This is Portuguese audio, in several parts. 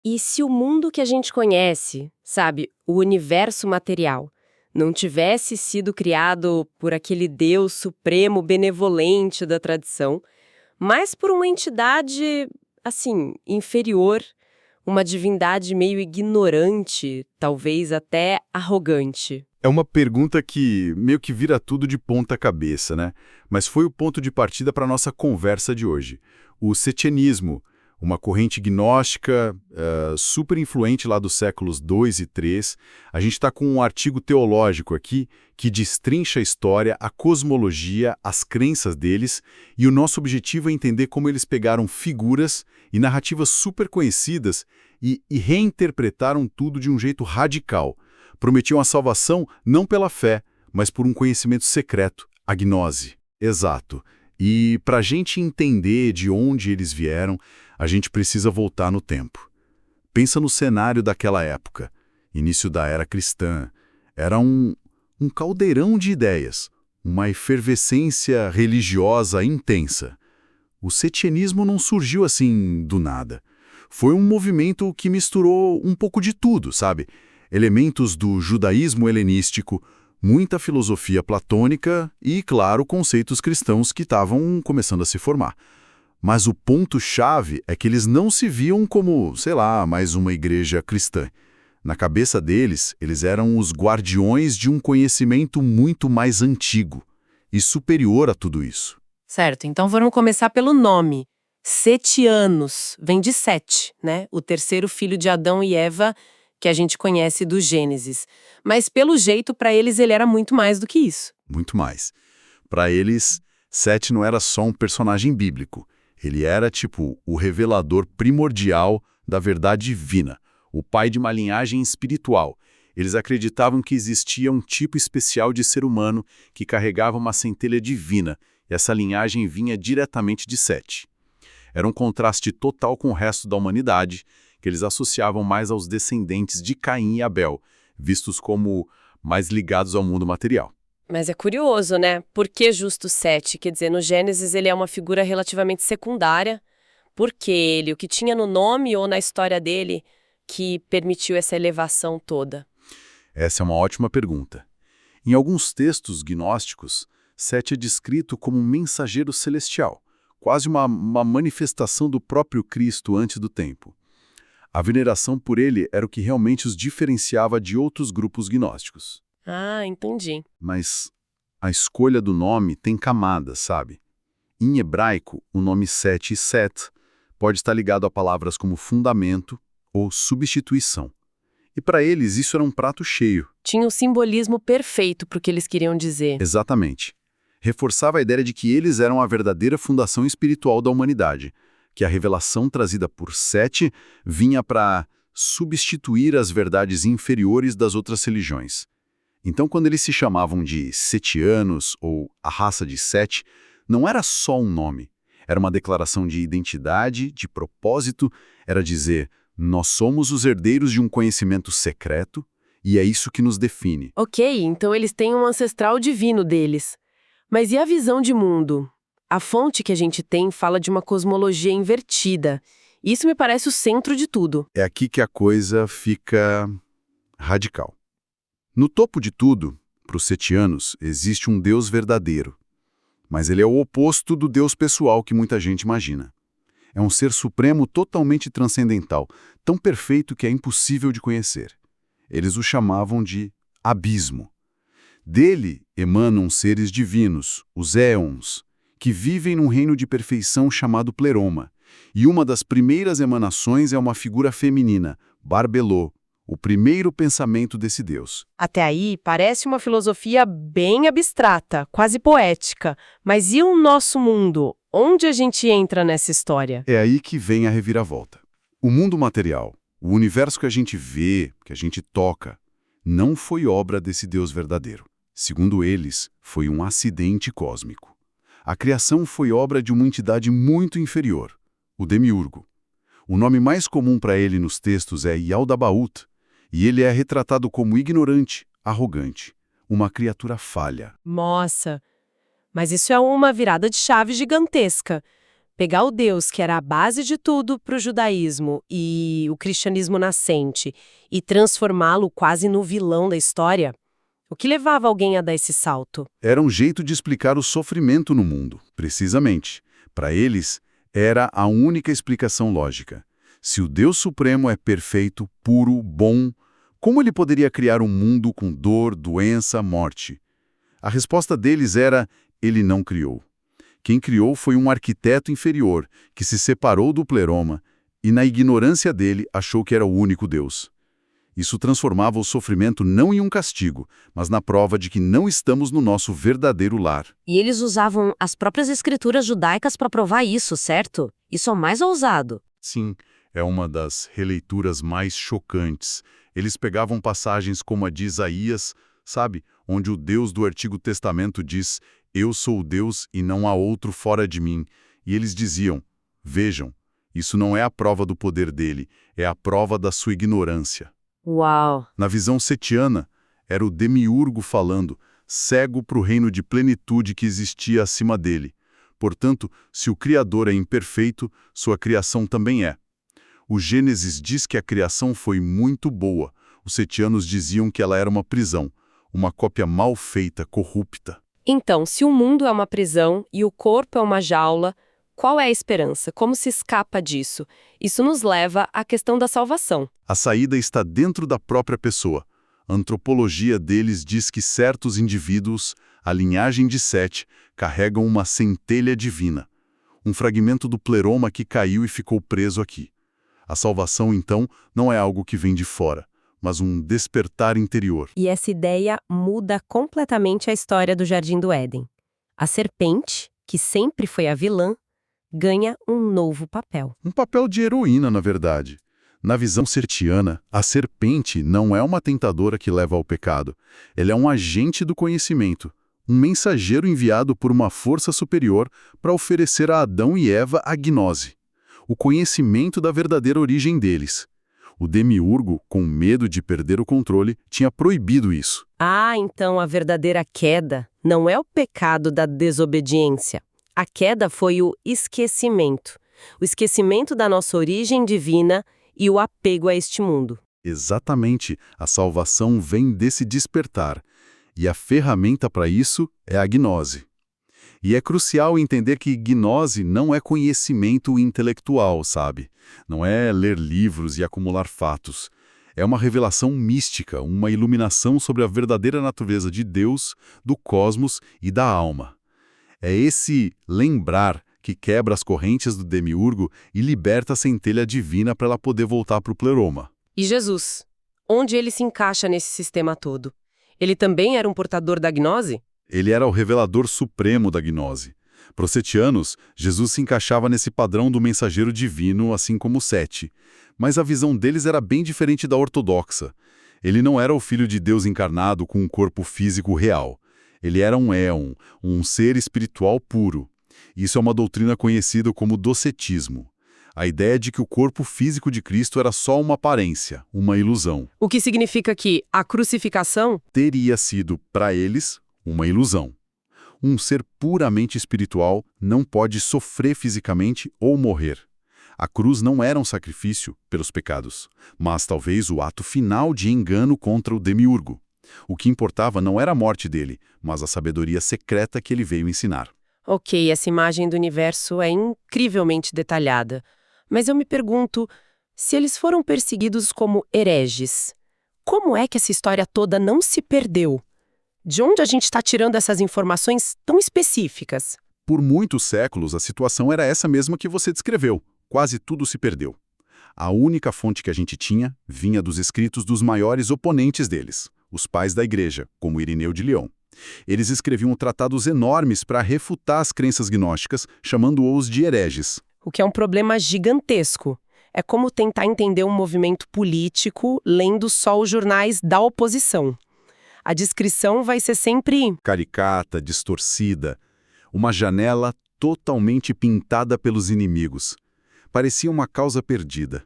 E se o mundo que a gente conhece, sabe, o universo material, não tivesse sido criado por aquele Deus supremo benevolente da tradição, mas por uma entidade, assim, inferior, uma divindade meio ignorante, talvez até arrogante? É uma pergunta que meio que vira tudo de ponta cabeça, né? Mas foi o ponto de partida para a nossa conversa de hoje. O setianismo, uma corrente gnóstica super influente lá dos séculos II e III. A gente está com um artigo teológico aqui que destrincha a história, a cosmologia, as crenças deles, e o nosso objetivo é entender como eles pegaram figuras e narrativas super conhecidas e reinterpretaram tudo de um jeito radical. Prometiam a salvação não pela fé, mas por um conhecimento secreto, a gnose. Exato. E para a gente entender de onde eles vieram, a gente precisa voltar no tempo. Pensa no cenário daquela época, início da era cristã. Era um caldeirão de ideias, uma efervescência religiosa intensa. O setianismo não surgiu assim do nada. Foi um movimento que misturou um pouco de tudo, sabe? Elementos do judaísmo helenístico, muita filosofia platônica e, claro, conceitos cristãos que estavam começando a se formar. Mas o ponto-chave é que eles não se viam como, sei lá, mais uma igreja cristã. Na cabeça deles, eles eram os guardiões de um conhecimento muito mais antigo e superior a tudo isso. Certo, então vamos começar pelo nome. Setianos, vem de Sete, né? O terceiro filho de Adão e Eva que a gente conhece do Gênesis. Mas pelo jeito, para eles, ele era muito mais do que isso. Muito mais. Para eles, Sete não era só um personagem bíblico. Ele era, tipo, o revelador primordial da verdade divina, o pai de uma linhagem espiritual. Eles acreditavam que existia um tipo especial de ser humano que carregava uma centelha divina, e essa linhagem vinha diretamente de Sete. Era um contraste total com o resto da humanidade, que eles associavam mais aos descendentes de Caim e Abel, vistos como mais ligados ao mundo material. Mas é curioso, né? Por que justo Sete? Quer dizer, no Gênesis ele é uma figura relativamente secundária. Por que ele? O que tinha no nome ou na história dele que permitiu essa elevação toda? Essa é uma ótima pergunta. Em alguns textos gnósticos, Sete é descrito como um mensageiro celestial, quase uma manifestação do próprio Cristo antes do tempo. A veneração por ele era o que realmente os diferenciava de outros grupos gnósticos. Ah, entendi. Mas a escolha do nome tem camadas, sabe? Em hebraico, o nome Sete e Set pode estar ligado a palavras como fundamento ou substituição. E para eles isso era um prato cheio. Tinha o simbolismo perfeito para o que eles queriam dizer. Exatamente. Reforçava a ideia de que eles eram a verdadeira fundação espiritual da humanidade, que a revelação trazida por Sete vinha para substituir as verdades inferiores das outras religiões. Então, quando eles se chamavam de setianos ou a raça de Sete, não era só um nome. Era uma declaração de identidade, de propósito, era dizer, nós somos os herdeiros de um conhecimento secreto e é isso que nos define. Ok, então eles têm um ancestral divino deles. Mas e a visão de mundo? A fonte que a gente tem fala de uma cosmologia invertida. Isso me parece o centro de tudo. É aqui que a coisa fica radical. No topo de tudo, para os setianos, existe um Deus verdadeiro. Mas ele é o oposto do Deus pessoal que muita gente imagina. É um ser supremo totalmente transcendental, tão perfeito que é impossível de conhecer. Eles o chamavam de abismo. Dele emanam seres divinos, os éons, que vivem num reino de perfeição chamado Pleroma. E uma das primeiras emanações é uma figura feminina, Barbelô, o primeiro pensamento desse Deus. Até aí, parece uma filosofia bem abstrata, quase poética. Mas e o nosso mundo? Onde a gente entra nessa história? É aí que vem a reviravolta. O mundo material, o universo que a gente vê, que a gente toca, não foi obra desse Deus verdadeiro. Segundo eles, foi um acidente cósmico. A criação foi obra de uma entidade muito inferior, o Demiurgo. O nome mais comum para ele nos textos é Yaldabaoth, e ele é retratado como ignorante, arrogante, uma criatura falha. Nossa, mas isso é uma virada de chave gigantesca. Pegar o Deus que era a base de tudo para o judaísmo e o cristianismo nascente e transformá-lo quase no vilão da história, o que levava alguém a dar esse salto? Era um jeito de explicar o sofrimento no mundo, precisamente. Para eles, era a única explicação lógica. Se o Deus Supremo é perfeito, puro, bom, como ele poderia criar um mundo com dor, doença, morte? A resposta deles era: ele não criou. Quem criou foi um arquiteto inferior, que se separou do pleroma e, na ignorância dele, achou que era o único Deus. Isso transformava o sofrimento não em um castigo, mas na prova de que não estamos no nosso verdadeiro lar. E eles usavam as próprias escrituras judaicas para provar isso, certo? Isso é o mais ousado. Sim, é uma das releituras mais chocantes. Eles pegavam passagens como a de Isaías, sabe, onde o Deus do Antigo Testamento diz: eu sou o Deus e não há outro fora de mim. E eles diziam: vejam, isso não é a prova do poder dele, é a prova da sua ignorância. Uau! Na visão setiana, era o demiurgo falando, cego para o reino de plenitude que existia acima dele. Portanto, se o Criador é imperfeito, sua criação também é. O Gênesis diz que a criação foi muito boa. Os setianos diziam que ela era uma prisão, uma cópia mal feita, corrupta. Então, se o mundo é uma prisão e o corpo é uma jaula, qual é a esperança? Como se escapa disso? Isso nos leva à questão da salvação. A saída está dentro da própria pessoa. A antropologia deles diz que certos indivíduos, a linhagem de Sete, carregam uma centelha divina. Um fragmento do pleroma que caiu e ficou preso aqui. A salvação, então, não é algo que vem de fora, mas um despertar interior. E essa ideia muda completamente a história do Jardim do Éden. A serpente, que sempre foi a vilã, ganha um novo papel. Um papel de heroína, na verdade. Na visão setiana, a serpente não é uma tentadora que leva ao pecado. Ela é um agente do conhecimento, um mensageiro enviado por uma força superior para oferecer a Adão e Eva a gnose, o conhecimento da verdadeira origem deles. O demiurgo, com medo de perder o controle, tinha proibido isso. Ah, então a verdadeira queda não é o pecado da desobediência. A queda foi o esquecimento da nossa origem divina e o apego a este mundo. Exatamente, a salvação vem desse despertar, e a ferramenta para isso é a gnose. E é crucial entender que gnose não é conhecimento intelectual, sabe? Não é ler livros e acumular fatos. É uma revelação mística, uma iluminação sobre a verdadeira natureza de Deus, do cosmos e da alma. É esse lembrar que quebra as correntes do demiurgo e liberta a centelha divina para ela poder voltar para o pleroma. E Jesus? Onde ele se encaixa nesse sistema todo? Ele também era um portador da gnose? Ele era o revelador supremo da gnose. Para os setianos, Jesus se encaixava nesse padrão do mensageiro divino, assim como Sete. Mas a visão deles era bem diferente da ortodoxa. Ele não era o Filho de Deus encarnado com um corpo físico real. Ele era um éon, um ser espiritual puro. Isso é uma doutrina conhecida como docetismo. A ideia de que o corpo físico de Cristo era só uma aparência, uma ilusão. O que significa que a crucificação Teria sido, para eles, uma ilusão. Um ser puramente espiritual não pode sofrer fisicamente ou morrer. A cruz não era um sacrifício pelos pecados, mas talvez o ato final de engano contra o demiurgo. O que importava não era a morte dele, mas a sabedoria secreta que ele veio ensinar. Ok, essa imagem do universo é incrivelmente detalhada. Mas eu me pergunto, se eles foram perseguidos como hereges, como é que essa história toda não se perdeu? De onde a gente está tirando essas informações tão específicas? Por muitos séculos, a situação era essa mesma que você descreveu. Quase tudo se perdeu. A única fonte que a gente tinha vinha dos escritos dos maiores oponentes deles, os pais da igreja, como Irineu de Leão. Eles escreviam tratados enormes para refutar as crenças gnósticas, chamando-os de hereges. O que é um problema gigantesco. É como tentar entender um movimento político lendo só os jornais da oposição. A descrição vai ser sempre Caricata, distorcida, uma janela totalmente pintada pelos inimigos. Parecia uma causa perdida.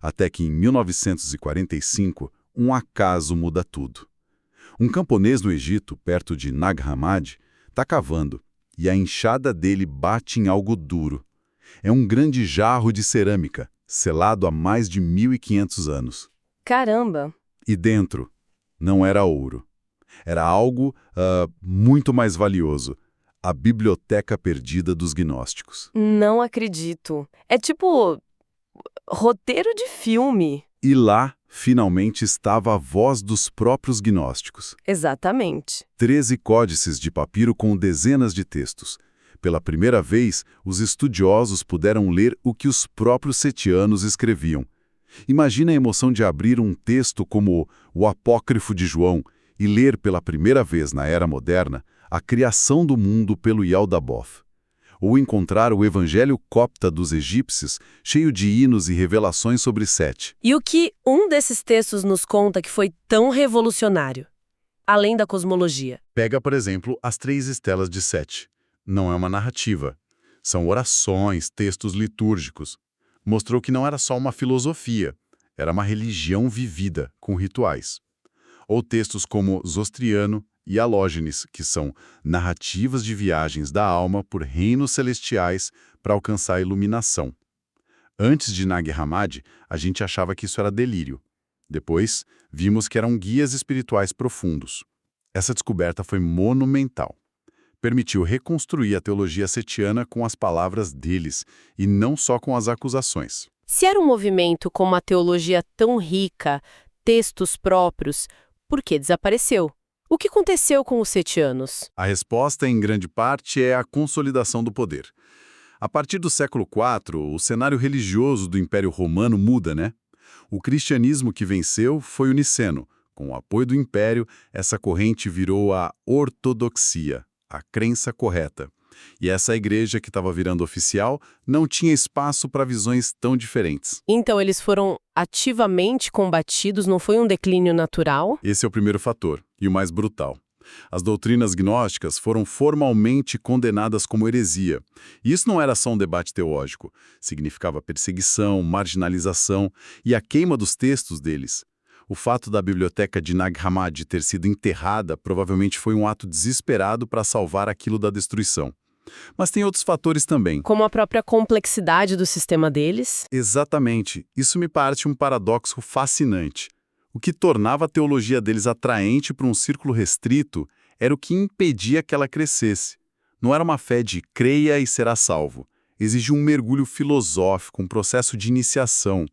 Até que em 1945, um acaso muda tudo. Um camponês no Egito, perto de Nag Hammadi, está cavando, e a enxada dele bate em algo duro. É um grande jarro de cerâmica, selado há mais de 1.500 anos. Caramba! E dentro, não era ouro. Era algo muito mais valioso. A Biblioteca Perdida dos Gnósticos. Não acredito. É tipo roteiro de filme. E lá, finalmente, estava a voz dos próprios gnósticos. Exatamente. 13 códices de papiro com dezenas de textos. Pela primeira vez, os estudiosos puderam ler o que os próprios setianos escreviam. Imagina a emoção de abrir um texto como o Apócrifo de João e ler pela primeira vez na Era Moderna a criação do mundo pelo Yaldabaoth. Ou encontrar o Evangelho copta dos egípcios, cheio de hinos e revelações sobre Sete. E o que um desses textos nos conta que foi tão revolucionário? Além da cosmologia. Pega, por exemplo, as 3 estelas de Sete. Não é uma narrativa. São orações, textos litúrgicos. Mostrou que não era só uma filosofia, era uma religião vivida, com rituais. Ou textos como Zostriano e Halógenes, que são narrativas de viagens da alma por reinos celestiais para alcançar a iluminação. Antes de Nag Hammadi, a gente achava que isso era delírio. Depois, vimos que eram guias espirituais profundos. Essa descoberta foi monumental. Permitiu reconstruir a teologia setiana com as palavras deles, e não só com as acusações. Se era um movimento com uma teologia tão rica, textos próprios, por que desapareceu? O que aconteceu com os setianos? A resposta, em grande parte, é a consolidação do poder. A partir do século IV, o cenário religioso do Império Romano muda, né? O cristianismo que venceu foi o niceno. Com o apoio do Império, essa corrente virou a ortodoxia, a crença correta. E essa igreja que estava virando oficial não tinha espaço para visões tão diferentes. Então eles foram ativamente combatidos, não foi um declínio natural? Esse é o primeiro fator, e o mais brutal. As doutrinas gnósticas foram formalmente condenadas como heresia. E isso não era só um debate teológico. Significava perseguição, marginalização e a queima dos textos deles. O fato da biblioteca de Nag Hammadi ter sido enterrada provavelmente foi um ato desesperado para salvar aquilo da destruição. Mas tem outros fatores também. Como a própria complexidade do sistema deles? Exatamente. Isso me parece um paradoxo fascinante. O que tornava a teologia deles atraente para um círculo restrito era o que impedia que ela crescesse. Não era uma fé de creia e será salvo. Exigia um mergulho filosófico, um processo de iniciação.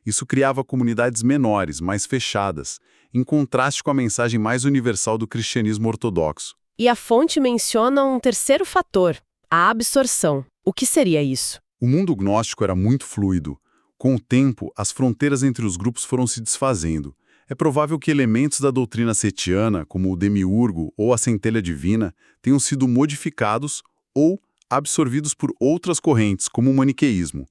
Isso criava comunidades menores, mais fechadas, em contraste com a mensagem mais universal do cristianismo ortodoxo. E a fonte menciona um terceiro fator, a absorção. O que seria isso? O mundo gnóstico era muito fluido. Com o tempo, as fronteiras entre os grupos foram se desfazendo. É provável que elementos da doutrina setiana, como o demiurgo ou a centelha divina, tenham sido modificados ou absorvidos por outras correntes, como o maniqueísmo.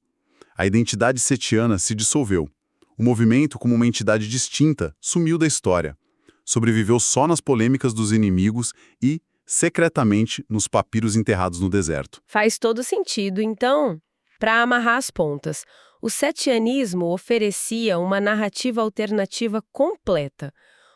A identidade setiana se dissolveu. O movimento, como uma entidade distinta, sumiu da história. Sobreviveu só nas polêmicas dos inimigos e, secretamente, nos papiros enterrados no deserto. Faz todo sentido, então. Para amarrar as pontas, o setianismo oferecia uma narrativa alternativa completa.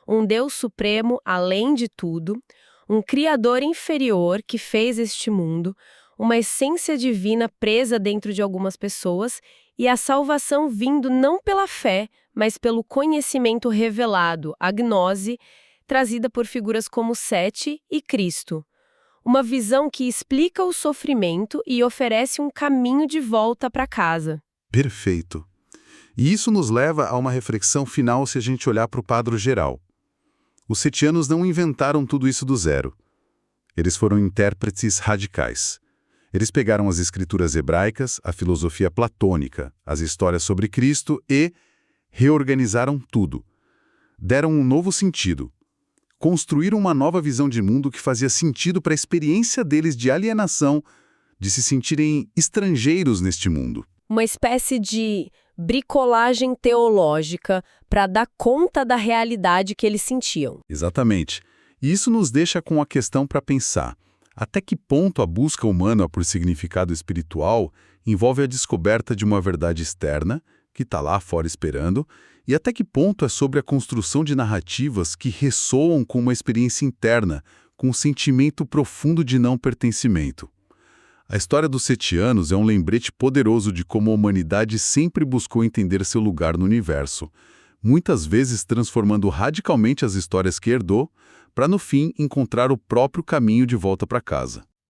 Um Deus supremo além de tudo, um Criador inferior que fez este mundo, uma essência divina presa dentro de algumas pessoas e a salvação vindo não pela fé, mas pelo conhecimento revelado, a gnose, trazida por figuras como Sete e Cristo. Uma visão que explica o sofrimento e oferece um caminho de volta para casa. Perfeito. E isso nos leva a uma reflexão final se a gente olhar para o quadro geral. Os setianos não inventaram tudo isso do zero. Eles foram intérpretes radicais. Eles pegaram as escrituras hebraicas, a filosofia platônica, as histórias sobre Cristo e reorganizaram tudo. Deram um novo sentido. Construíram uma nova visão de mundo que fazia sentido para a experiência deles de alienação, de se sentirem estrangeiros neste mundo. Uma espécie de bricolagem teológica para dar conta da realidade que eles sentiam. Exatamente. E isso nos deixa com a questão para pensar. Até que ponto a busca humana por significado espiritual envolve a descoberta de uma verdade externa, que está lá fora esperando, e até que ponto é sobre a construção de narrativas que ressoam com uma experiência interna, com um sentimento profundo de não pertencimento. A história dos setianos é um lembrete poderoso de como a humanidade sempre buscou entender seu lugar no universo, muitas vezes transformando radicalmente as histórias que herdou, para no fim encontrar o próprio caminho de volta para casa.